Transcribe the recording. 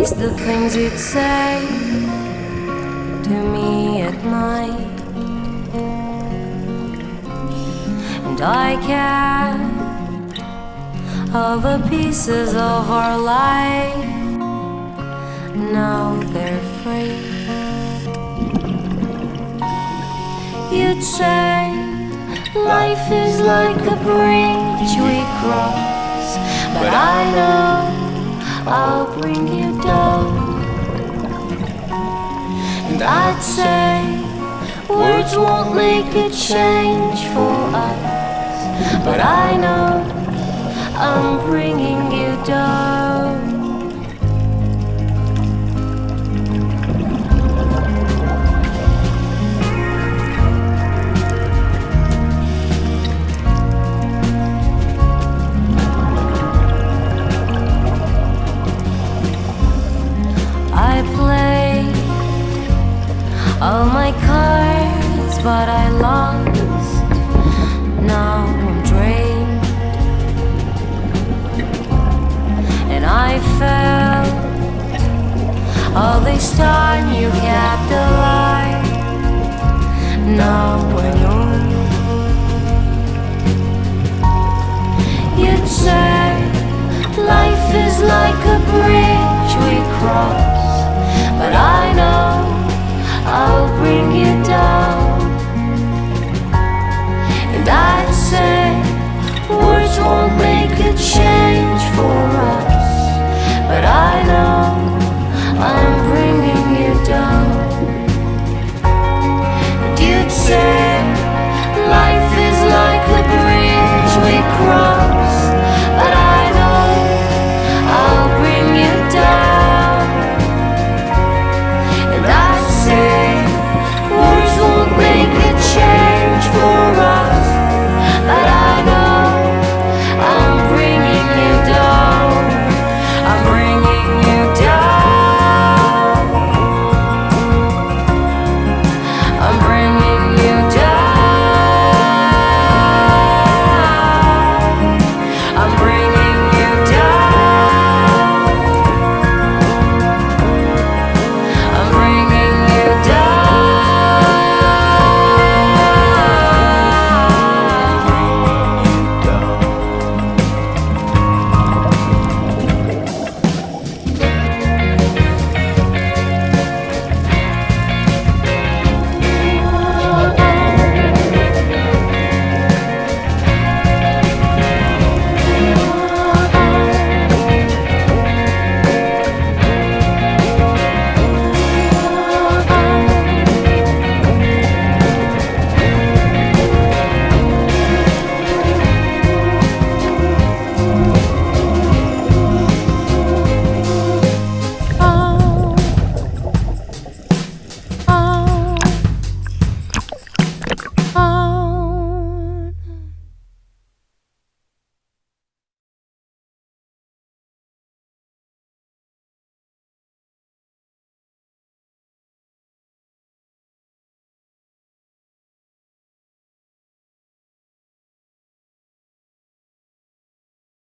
least the things you'd say to me at night. And I kept all the pieces of our life. Now they're free. You'd say life is like a bridge we cross, but I know I'll bring you down. And I'd say words won't make a change for us, but I know I'm bringing you down. I played all my cards, but I lost. Now I'm drained, and I felt all this time you kept alive. Now I know. You'd say life is like a bridge we cross, but I know I'll bring you down. And I'd say words won't make a change for